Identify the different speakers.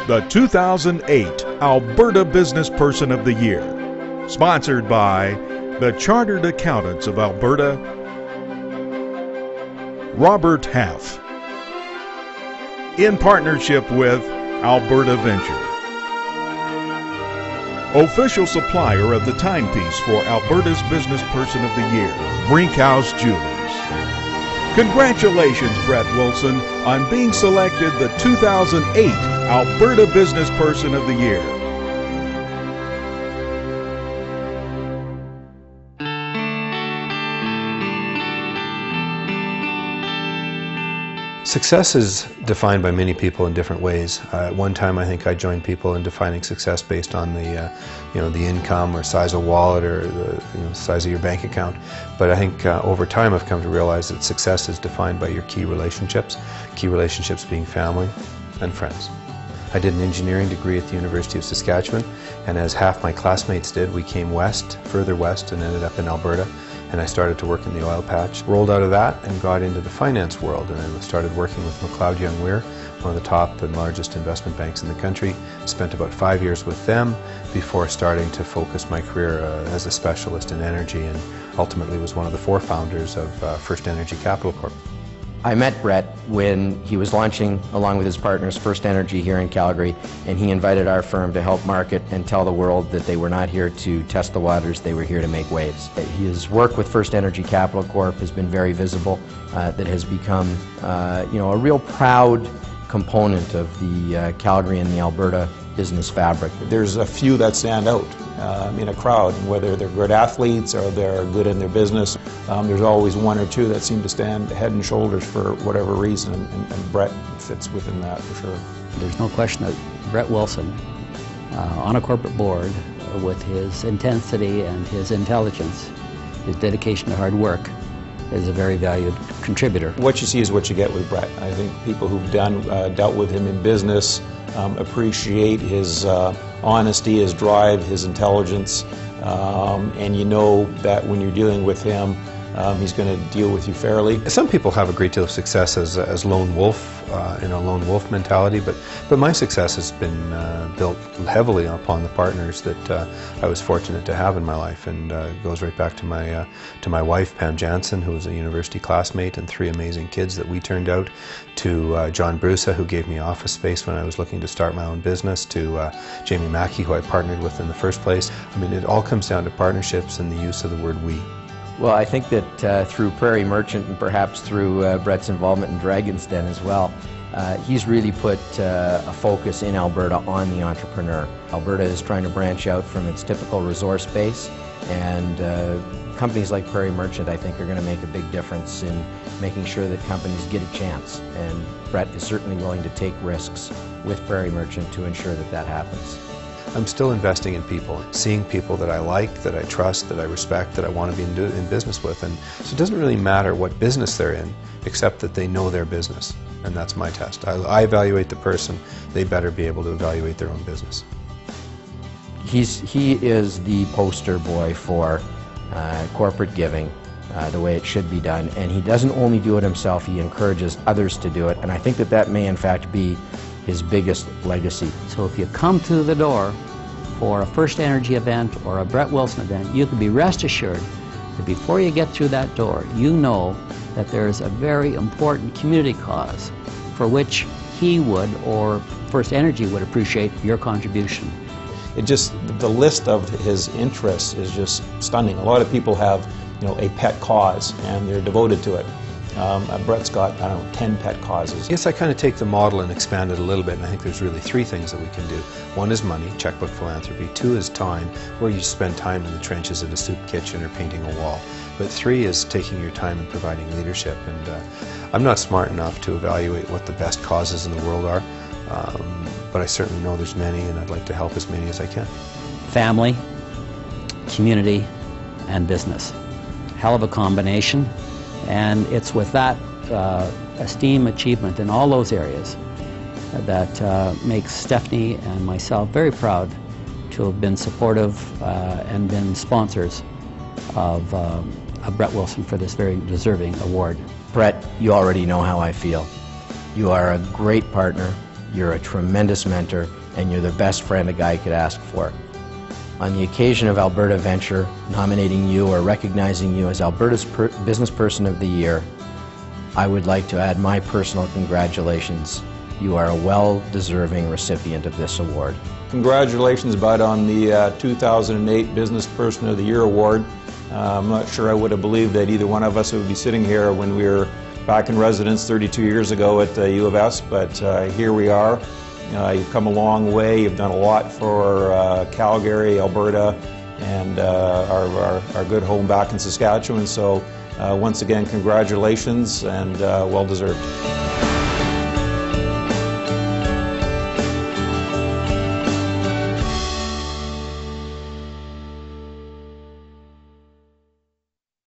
Speaker 1: the 2008 Alberta Business Person of the Year, sponsored by the Chartered Accountants of Alberta, Robert Half, in partnership with Alberta Venture, official supplier of the timepiece for Alberta's Business Person of the Year, Brinkhouse Jewelers. Congratulations, Brett Wilson, on being selected the 2008 Alberta Business Person of the Year.
Speaker 2: Success is defined by many people in different ways. At one time, I think I joined people in defining success based on the income or size of wallet or the size of your bank account. But I think over time, I've come to realize that success is defined by your key relationships being family and friends. I did an engineering degree at the University of Saskatchewan, and as half my classmates did, we came further west, and ended up in Alberta. And I started to work in the oil patch. Rolled out of that and got into the finance world, and I started working with McLeod Young Weir, one of the top and largest investment banks in the country. Spent about 5 years with them before starting to focus my career as a specialist in energy, and ultimately was one of the 4 founders of First Energy Capital Corp.
Speaker 3: I met Brett when he was launching, along with his partners, First Energy here in Calgary, and he invited our firm to help market and tell the world that they were not here to test the waters, they were here to make waves. His work with First Energy Capital Corp has been very visible. That has become a real proud component of the Calgary and the Alberta business fabric.
Speaker 4: There's a few that stand out in a crowd, whether they're good athletes or they're good in their business. There's always one or two that seem to stand head and shoulders for whatever reason, and Brett fits within that for sure.
Speaker 5: There's no question that Brett Wilson, on a corporate board, with his intensity and his intelligence, his dedication to hard work, is a very valued contributor.
Speaker 4: What you see is what you get with Brett. I think people who've dealt with him in business appreciate his honesty, his drive, his intelligence, and you know that when you're dealing with him, he's going to deal with you fairly.
Speaker 2: Some people have a great deal of success as lone wolf, in a lone wolf mentality, but my success has been built heavily upon the partners that I was fortunate to have in my life, and goes right back to my wife, Pam Jansen, who was a university classmate, and 3 amazing kids that we turned out, to John Brusa, who gave me office space when I was looking to start my own business, to Jamie Mackey, who I partnered with in the first place. I mean, it all comes down to partnerships and the use of the word we.
Speaker 3: Well, I think that through Prairie Merchant, and perhaps through Brett's involvement in Dragon's Den as well, he's really put a focus in Alberta on the entrepreneur. Alberta is trying to branch out from its typical resource base, and companies like Prairie Merchant, I think, are going to make a big difference in making sure that companies get a chance. And Brett is certainly willing to take risks with Prairie Merchant to ensure that that happens.
Speaker 2: I'm still investing in people, seeing people that I like, that I trust, that I respect, that I want to be in business with. And so it doesn't really matter what business they're in, except that they know their business. And that's my test. I evaluate the person, they better be able to evaluate their own business.
Speaker 3: He is the poster boy for corporate giving, the way it should be done. And he doesn't only do it himself, he encourages others to do it. And I think that that may in fact be his biggest legacy.
Speaker 5: So if you come to the door for a First Energy event or a Brett Wilson event, you can be rest assured that before you get through that door, you know that there is a very important community cause for which he would, or First Energy would, appreciate your contribution.
Speaker 4: The list of his interests is just stunning. A lot of people have, a pet cause, and they're devoted to it. Brett's got, 10 pet causes.
Speaker 2: Yes, I kind of take the model and expand it a little bit, and I think there's really 3 things that we can do. 1 is money, checkbook philanthropy. 2 is time, where you spend time in the trenches at a soup kitchen or painting a wall. But 3 is taking your time and providing leadership. And I'm not smart enough to evaluate what the best causes in the world are, but I certainly know there's many, and I'd like to help as many as I can.
Speaker 5: Family, community, and business. Hell of a combination. And it's with that esteem, achievement in all those areas that makes Stephanie and myself very proud to have been supportive and been sponsors of Brett Wilson for this very deserving award.
Speaker 3: Brett, you already know how I feel. You are a great partner. You're a tremendous mentor, and you're the best friend a guy could ask for. On the occasion of Alberta Venture nominating you or recognizing you as Alberta's Business Person of the Year, I would like to add my personal congratulations. You are a well-deserving recipient of this award.
Speaker 4: Congratulations, Bud, on the 2008 Business Person of the Year award. I'm not sure I would have believed that either one of us would be sitting here when we were back in residence 32 years ago at U of S, but here we are. You've come a long way. You've done a lot for Calgary, Alberta, and our good home back in Saskatchewan. So once again, congratulations, and well deserved.